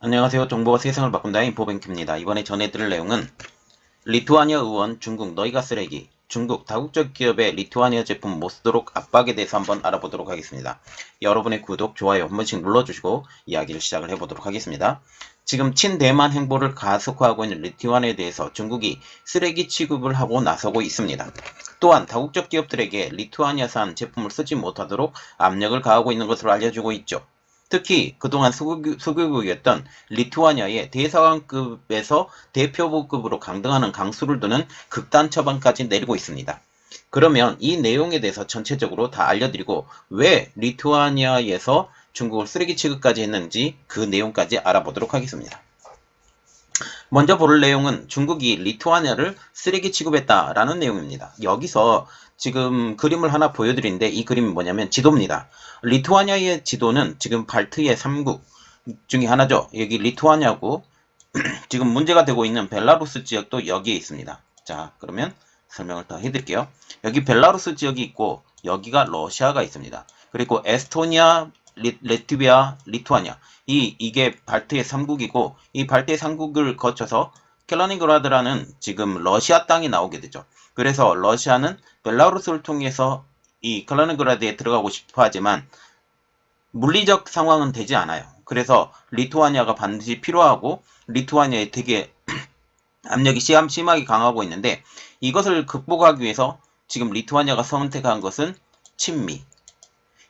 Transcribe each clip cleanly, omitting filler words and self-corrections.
안녕하세요. 정보가 세상을 바꾼다 인포뱅크입니다. 이번에 전해드릴 내용은 리투아니아 의원 중국 너희가 쓰레기 중국 다국적 기업의 리투아니아 제품 못 쓰도록 압박에 대해서 한번 알아보도록 하겠습니다. 여러분의 구독, 좋아요 한 번씩 눌러주시고 이야기를 시작을 해보도록 하겠습니다. 지금 친대만 행보를 가속화하고 있는 리투아니아에 대해서 중국이 쓰레기 취급을 하고 나서고 있습니다. 또한 다국적 기업들에게 리투아니아산 제품을 쓰지 못하도록 압력을 가하고 있는 것으로 알려지고 있죠. 특히 그동안 소규국이었던 리투아니아의 대사관급에서 대표부급으로 강등하는 강수를 두는 극단 처방까지 내리고 있습니다. 그러면 이 내용에 대해서 전체적으로 다 알려드리고 왜 리투아니아에서 중국을 쓰레기 취급까지 했는지 그 내용까지 알아보도록 하겠습니다. 먼저 볼 내용은 중국이 리투아니아를 쓰레기 취급했다라는 내용입니다. 여기서 지금 그림을 하나 보여드리는데 이 그림이 뭐냐면 지도입니다. 리투아니아의 지도는 지금 발트의 3국 중에 하나죠. 여기 리투아니아고 지금 문제가 되고 있는 벨라루스 지역도 여기에 있습니다. 자, 그러면 설명을 더 해드릴게요. 여기 벨라루스 지역이 있고 여기가 러시아가 있습니다. 그리고 에스토니아, 레트비아, 리투아니아 이게 발트의 3국이고 이 발트의 3국을 거쳐서 캘러닝그라드라는 지금 러시아 땅이 나오게 되죠. 그래서 러시아는 벨라루스를 통해서 이 캘러닝그라드에 들어가고 싶어 하지만 물리적 상황은 되지 않아요. 그래서 리투아니아가 반드시 필요하고 리투아니아에 되게 압력이 심하게 강하고 있는데 이것을 극복하기 위해서 지금 리투아니아가 선택한 것은 친미.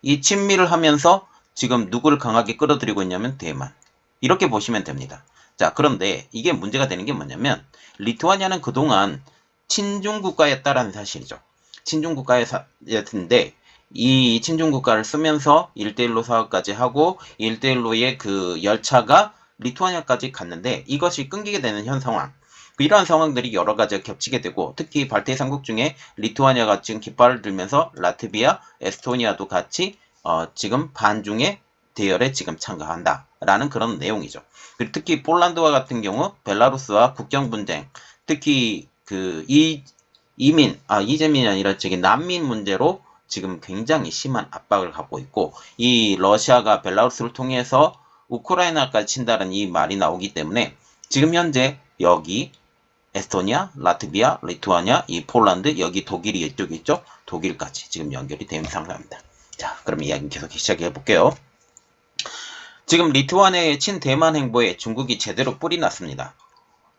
이 친미를 하면서 지금 누구를 강하게 끌어들이고 있냐면 대만. 이렇게 보시면 됩니다. 자, 그런데 이게 문제가 되는 게 뭐냐면 리투아니아는 그동안 친중국가였다라는 사실이죠. 친중국가였는데 이 친중국가를 쓰면서 1대1로 사업까지 하고 1대1로의 그 열차가 리투아니아까지 갔는데 이것이 끊기게 되는 현 상황. 이러한 상황들이 여러 가지가 겹치게 되고 특히 발트해 3국 중에 리투아니아가 지금 깃발을 들면서 라트비아, 에스토니아도 같이 지금 반중의 대열에 지금 참가한다라는 그런 내용이죠. 그리고 특히 폴란드와 같은 경우 벨라루스와 국경 분쟁, 특히 그 이재민이 아니라 저기 난민 문제로 지금 굉장히 심한 압박을 갖고 있고 이 러시아가 벨라루스를 통해서 우크라이나까지 친다는 이 말이 나오기 때문에 지금 현재 여기 에스토니아, 라트비아, 리투아니아, 이 폴란드, 여기 독일이 이쪽에 있죠? 독일까지 지금 연결이 되는 상황입니다. 자, 그럼 이야기 계속 시작해 볼게요. 지금 리투아니아의 친대만 행보에 중국이 제대로 뿔이 났습니다.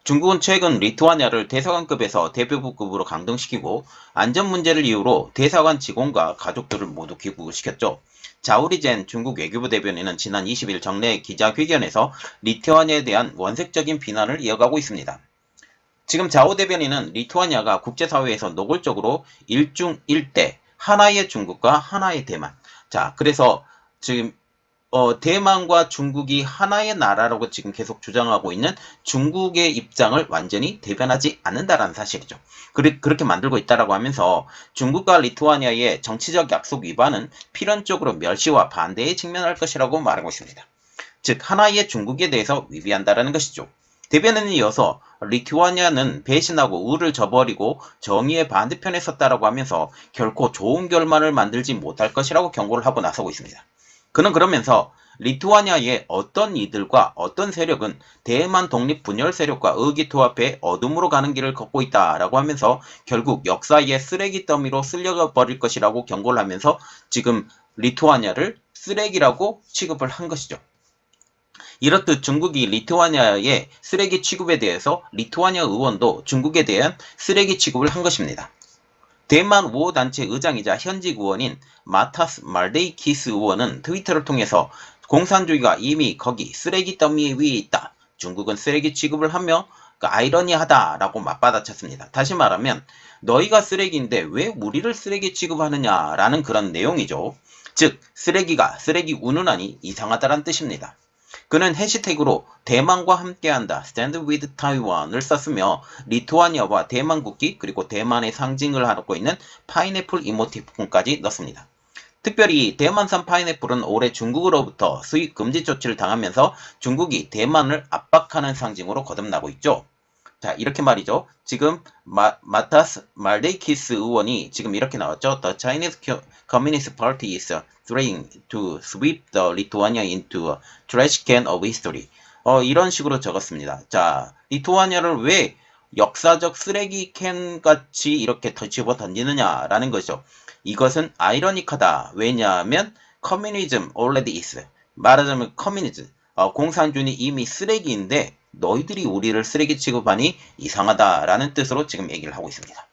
중국은 최근 리투아니아를 대사관급에서 대표부급으로 강등시키고 안전 문제를 이유로 대사관 직원과 가족들을 모두 귀국시켰죠. 자우리젠 중국 외교부 대변인은 지난 20일 정례 기자회견에서 리투아니아에 대한 원색적인 비난을 이어가고 있습니다. 지금 자오 대변인은 리투아니아가 국제사회에서 노골적으로 일중일대 하나의 중국과 하나의 대만. 자, 그래서 지금 대만과 중국이 하나의 나라라고 지금 계속 주장하고 있는 중국의 입장을 완전히 대변하지 않는다라는 사실이죠. 그렇게 만들고 있다라고 하면서 중국과 리투아니아의 정치적 약속 위반은 필연적으로 멸시와 반대에 직면할 것이라고 말하고 있습니다. 즉 하나의 중국에 대해서 위배한다라는 것이죠. 대변인은 이어서 리투아니아는 배신하고 우를 저버리고 정의의 반대편에 섰다라고 하면서 결코 좋은 결말을 만들지 못할 것이라고 경고를 하고 나서고 있습니다. 그는 그러면서 리투아니아의 어떤 이들과 어떤 세력은 대만 독립 분열 세력과 의기투합해 어둠으로 가는 길을 걷고 있다라고 하면서 결국 역사의 쓰레기 더미로 쓸려가 버릴 것이라고 경고를 하면서 지금 리투아니아를 쓰레기라고 취급을 한 것이죠. 이렇듯 중국이 리투아니아의 쓰레기 취급에 대해서 리투아니아 의원도 중국에 대한 쓰레기 취급을 한 것입니다. 대만 5호 단체 의장이자 현직 의원인 마타스 말데이키스 의원은 트위터를 통해서 공산주의가 이미 거기 쓰레기 더미 위에 있다. 중국은 쓰레기 취급을 하며 아이러니하다라고 맞받아쳤습니다. 다시 말하면 너희가 쓰레기인데 왜 우리를 쓰레기 취급하느냐라는 그런 내용이죠. 즉 쓰레기가 쓰레기 운운하니 이상하다란 뜻입니다. 그는 해시태그로 대만과 함께한다 Stand with Taiwan을 썼으며 리투아니아와 대만 국기 그리고 대만의 상징을 하고 있는 파인애플 이모티콘까지 넣습니다. 특별히 대만산 파인애플은 올해 중국으로부터 수입 금지 조치를 당하면서 중국이 대만을 압박하는 상징으로 거듭나고 있죠. 자, 이렇게 말이죠. 지금 마타스 말데이키스 의원이 지금 이렇게 나왔죠. The Chinese Communist Party is trying to sweep the Lithuania into a trash can of history. 이런 식으로 적었습니다. 자, 리투아니아를 왜 역사적 쓰레기캔 같이 이렇게 집어 던지느냐라는 거죠. 이것은 아이러니하다. 왜냐하면 커뮤니즘 already is. 말하자면 커뮤니즘, 공산주의는 이미 쓰레기인데 너희들이 우리를 쓰레기 취급하니 이상하다라는 뜻으로 지금 얘기를 하고 있습니다.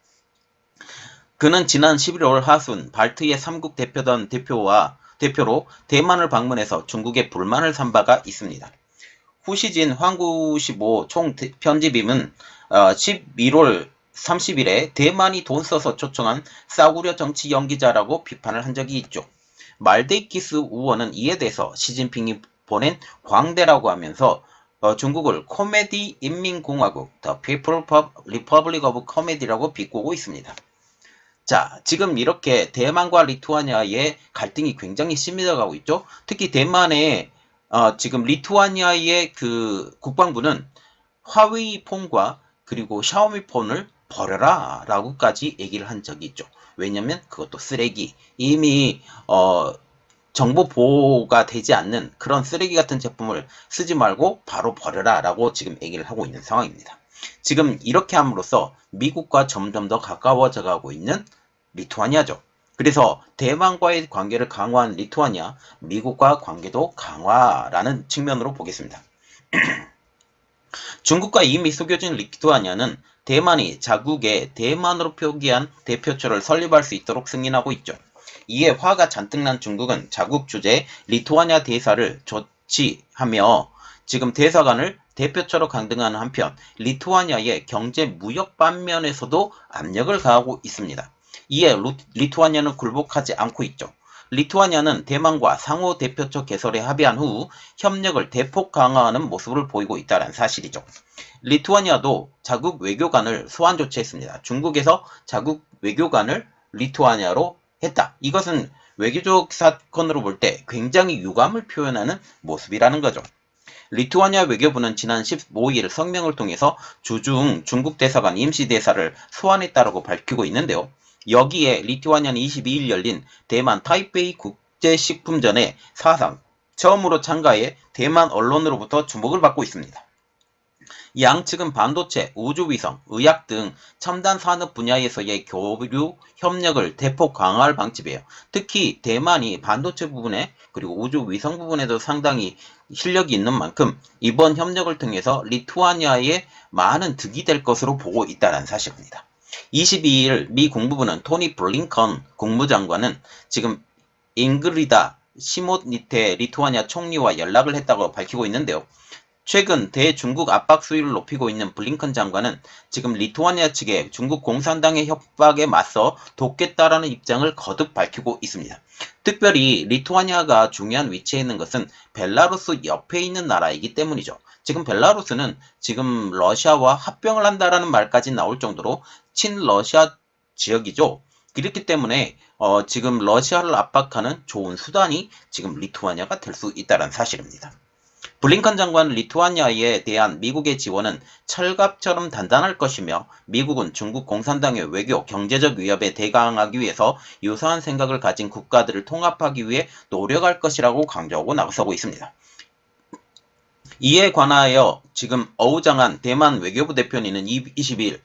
그는 지난 11월 하순 발트의 3국 대표로 대만을 방문해서 중국에 불만을 산 바가 있습니다. 후시진 황구시보 총편집임은 11월 30일에 대만이 돈 써서 초청한 싸구려 정치 연기자라고 비판을 한 적이 있죠. 말데이키스 우원은 이에 대해서 시진핑이 보낸 광대라고 하면서 중국을 코미디 인민공화국 The People Republic of Comedy라고 비꼬고 있습니다. 자, 지금 이렇게 대만과 리투아니아의 갈등이 굉장히 심해져가고 있죠. 특히 대만의 지금 리투아니아의 그 국방부는 화웨이 폰과 그리고 샤오미 폰을 버려라 라고까지 얘기를 한 적이 있죠. 왜냐면 그것도 쓰레기, 이미 정보 보호가 되지 않는 그런 쓰레기 같은 제품을 쓰지 말고 바로 버려라 라고 지금 얘기를 하고 있는 상황입니다. 지금 이렇게 함으로써 미국과 점점 더 가까워져 가고 있는 리투아니아죠. 그래서 대만과의 관계를 강화한 리투아니아, 미국과 관계도 강화라는 측면으로 보겠습니다. 중국과 이미 속여진 리투아니아는 대만이 자국의 대만으로 표기한 대표처를 설립할 수 있도록 승인하고 있죠. 이에 화가 잔뜩 난 중국은 자국 주재 리투아니아 대사를 조치하며 지금 대사관을 대표처로 강등하는 한편 리투아니아의 경제 무역 반면에서도 압력을 가하고 있습니다. 이에 리투아니아는 굴복하지 않고 있죠. 리투아니아는 대만과 상호 대표처 개설에 합의한 후 협력을 대폭 강화하는 모습을 보이고 있다는 사실이죠. 리투아니아도 자국 외교관을 소환 조치했습니다. 중국에서 자국 외교관을 리투아니아로 했다. 이것은 외교적 사건으로 볼 때 굉장히 유감을 표현하는 모습이라는 거죠. 리투아니아 외교부는 지난 15일 성명을 통해서 주중 중국 대사관 임시대사를 소환했다고 밝히고 있는데요. 여기에 리투아니아는 22일 열린 대만 타이페이 국제식품전에 사상 처음으로 참가해 대만 언론으로부터 주목을 받고 있습니다. 양측은 반도체, 우주위성, 의학 등 첨단 산업 분야에서의 교류 협력을 대폭 강화할 방침이에요. 특히 대만이 반도체 부분에 그리고 우주위성 부분에도 상당히 실력이 있는 만큼 이번 협력을 통해서 리투아니아에 많은 득이 될 것으로 보고 있다는 사실입니다. 22일 미 국무부는 토니 블링컨 국무장관은 지금 잉그리다 시모니테 리투아니아 총리와 연락을 했다고 밝히고 있는데요. 최근 대중국 압박 수위를 높이고 있는 블링컨 장관은 지금 리투아니아 측에 중국 공산당의 협박에 맞서 돕겠다라는 입장을 거듭 밝히고 있습니다. 특별히 리투아니아가 중요한 위치에 있는 것은 벨라루스 옆에 있는 나라이기 때문이죠. 지금 벨라루스는 지금 러시아와 합병을 한다라는 말까지 나올 정도로 친러시아 지역이죠. 그렇기 때문에 지금 러시아를 압박하는 좋은 수단이 지금 리투아니아가 될 수 있다는 사실입니다. 블링컨 장관은 리투아니아에 대한 미국의 지원은 철갑처럼 단단할 것이며 미국은 중국 공산당의 외교, 경제적 위협에 대강하기 위해서 유사한 생각을 가진 국가들을 통합하기 위해 노력할 것이라고 강조하고 나서고 있습니다. 이에 관하여 지금 어우장한 대만 외교부 대변인은 22일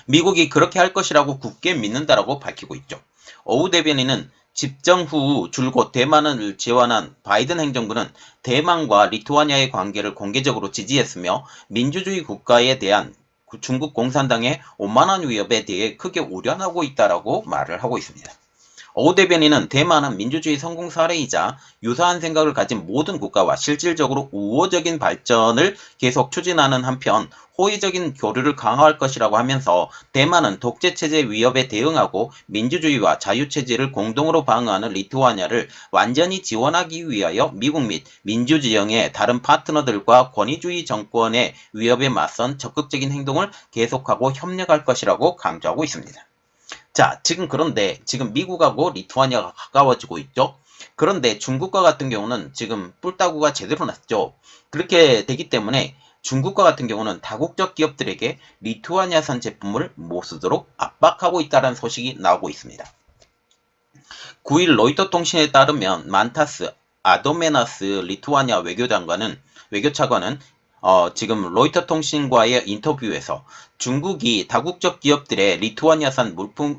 미국이 그렇게 할 것이라고 굳게 믿는다라고 밝히고 있죠. 어우 대변인은 집정 후 줄곧 대만을 지원한 바이든 행정부는 대만과 리투아니아의 관계를 공개적으로 지지했으며 민주주의 국가에 대한 중국 공산당의 오만한 위협에 대해 크게 우려하고 있다라고 말을 하고 있습니다. 어우 대변인은 대만은 민주주의 성공 사례이자 유사한 생각을 가진 모든 국가와 실질적으로 우호적인 발전을 계속 추진하는 한편 호의적인 교류를 강화할 것이라고 하면서 대만은 독재체제 위협에 대응하고 민주주의와 자유체제를 공동으로 방어하는 리투아니아를 완전히 지원하기 위하여 미국 및 민주지형의 다른 파트너들과 권위주의 정권의 위협에 맞선 적극적인 행동을 계속하고 협력할 것이라고 강조하고 있습니다. 자, 그런데 지금 미국하고 리투아니아가 가까워지고 있죠. 그런데 중국과 같은 경우는 지금 뿔따구가 제대로 났죠. 그렇게 되기 때문에 중국과 같은 경우는 다국적 기업들에게 리투아니아산 제품을 못 쓰도록 압박하고 있다는 소식이 나오고 있습니다. 9일 로이터 통신에 따르면 만타스 아도메나스 리투아니아 외교차관은 지금 로이터 통신과의 인터뷰에서 중국이 다국적 기업들의 리투아니아산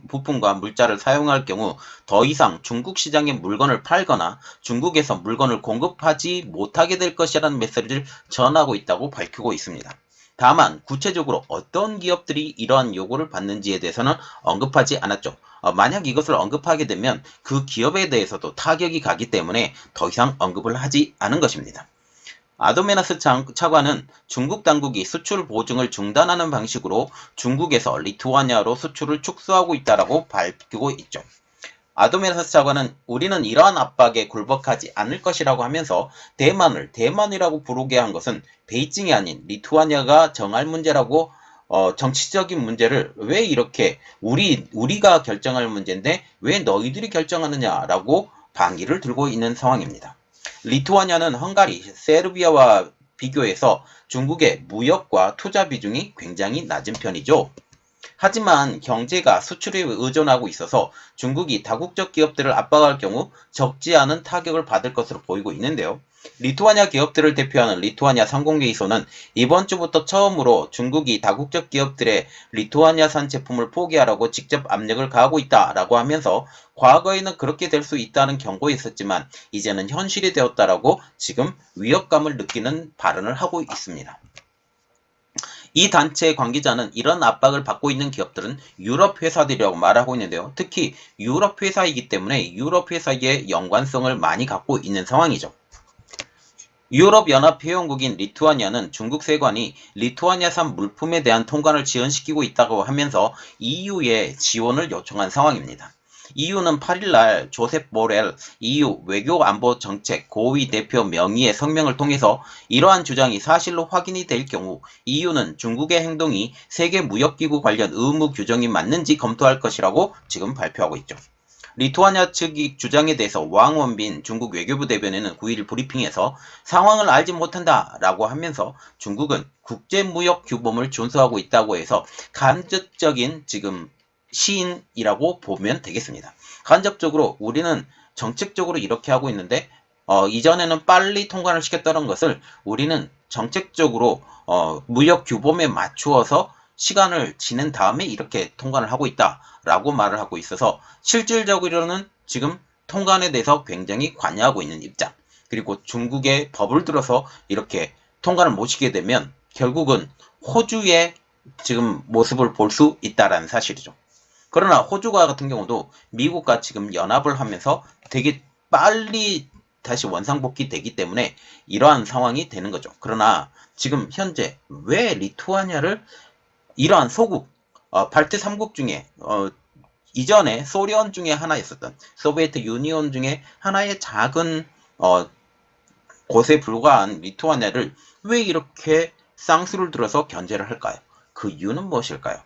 부품과 물자를 사용할 경우 더 이상 중국 시장에 물건을 팔거나 중국에서 물건을 공급하지 못하게 될 것이라는 메시지를 전하고 있다고 밝히고 있습니다. 다만 구체적으로 어떤 기업들이 이러한 요구를 받는지에 대해서는 언급하지 않았죠. 만약 이것을 언급하게 되면 그 기업에 대해서도 타격이 가기 때문에 더 이상 언급을 하지 않은 것입니다. 아도메나스 차관은 중국 당국이 수출 보증을 중단하는 방식으로 중국에서 리투아니아로 수출을 축소하고 있다고 밝히고 있죠. 아도메나스 차관은 우리는 이러한 압박에 굴복하지 않을 것이라고 하면서 대만을 대만이라고 부르게 한 것은 베이징이 아닌 리투아니아가 정할 문제라고 정치적인 문제를 왜 이렇게 우리가 결정할 문제인데 왜 너희들이 결정하느냐라고 반기를 들고 있는 상황입니다. 리투아니아는 헝가리, 세르비아와 비교해서 중국의 무역과 투자 비중이 굉장히 낮은 편이죠. 하지만 경제가 수출에 의존하고 있어서 중국이 다국적 기업들을 압박할 경우 적지 않은 타격을 받을 것으로 보이고 있는데요. 리투아니아 기업들을 대표하는 리투아니아 상공회의소는 이번 주부터 처음으로 중국이 다국적 기업들의 리투아니아산 제품을 포기하라고 직접 압력을 가하고 있다라고 하면서 과거에는 그렇게 될 수 있다는 경고했었지만 이제는 현실이 되었다라고 지금 위협감을 느끼는 발언을 하고 있습니다. 이 단체 관계자는 이런 압박을 받고 있는 기업들은 유럽 회사들이라고 말하고 있는데요. 특히 유럽 회사이기 때문에 유럽 회사의 연관성을 많이 갖고 있는 상황이죠. 유럽연합 회원국인 리투아니아는 중국 세관이 리투아니아산 물품에 대한 통관을 지연시키고 있다고 하면서 EU에 지원을 요청한 상황입니다. EU는 8일날 조셉 보렐 EU 외교안보정책 고위 대표 명의의 성명을 통해서 이러한 주장이 사실로 확인이 될 경우 EU는 중국의 행동이 세계무역기구 관련 의무 규정이 맞는지 검토할 것이라고 지금 발표하고 있죠. 리투아니아 측의 주장에 대해서 왕원빈 중국 외교부 대변인은 9일 브리핑에서 상황을 알지 못한다라고 하면서 중국은 국제무역 규범을 준수하고 있다고 해서 간접적인 지금 시인이라고 보면 되겠습니다. 간접적으로 우리는 정책적으로 이렇게 하고 있는데 이전에는 빨리 통관을 시켰다는 것을 우리는 정책적으로 무역 규범에 맞추어서 시간을 지낸 다음에 이렇게 통관을 하고 있다라고 말을 하고 있어서 실질적으로는 지금 통관에 대해서 굉장히 관여하고 있는 입장. 그리고 중국의 법을 들어서 이렇게 통관을 못 시키게 되면 결국은 호주의 지금 모습을 볼 수 있다라는 사실이죠. 그러나 호주가 같은 경우도 미국과 지금 연합을 하면서 되게 빨리 다시 원상복귀 되기 때문에 이러한 상황이 되는 거죠. 그러나 지금 현재 왜 리투아니아를 이러한 소국, 발트 3국 중에 이전에 소련 중에 하나였었던 소비에트 유니온 중에 하나의 작은 곳에 불과한 리투아니아를 왜 이렇게 쌍수를 들어서 견제를 할까요? 그 이유는 무엇일까요?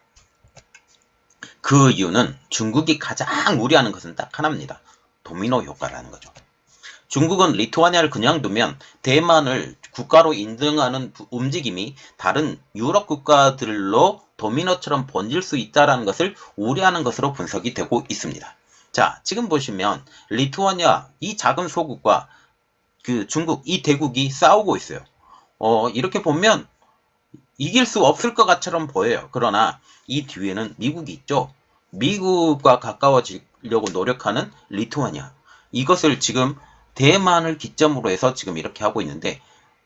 그 이유는 중국이 가장 우려하는 것은 딱 하나입니다. 도미노 효과라는 거죠. 중국은 리투아니아를 그냥 두면 대만을 국가로 인정하는 움직임이 다른 유럽 국가들로 도미노처럼 번질 수 있다는 것을 우려하는 것으로 분석이 되고 있습니다. 자, 지금 보시면 리투아니아 이 작은 소국과 그 중국 이 대국이 싸우고 있어요. 이렇게 보면 이길 수 없을 것 같처럼 보여요. 그러나 이 뒤에는 미국이 있죠. 미국과 가까워지려고 노력하는 리투아니아. 이것을 지금 대만을 기점으로 해서 지금 이렇게 하고 있는데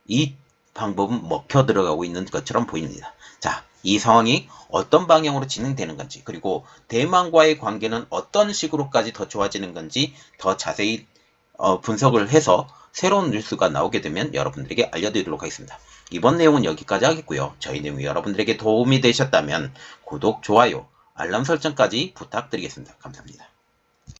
이 방법은 먹혀 들어가고 있는 것처럼 보입니다. 자, 이 상황이 어떤 방향으로 진행되는 건지 그리고 대만과의 관계는 어떤 식으로까지 더 좋아지는 건지 더 자세히 분석을 해서 새로운 뉴스가 나오게 되면 여러분들에게 알려드리도록 하겠습니다. 이번 내용은 여기까지 하겠고요. 저희 내용이 여러분들에게 도움이 되셨다면 구독, 좋아요, 알람 설정까지 부탁드리겠습니다. 감사합니다.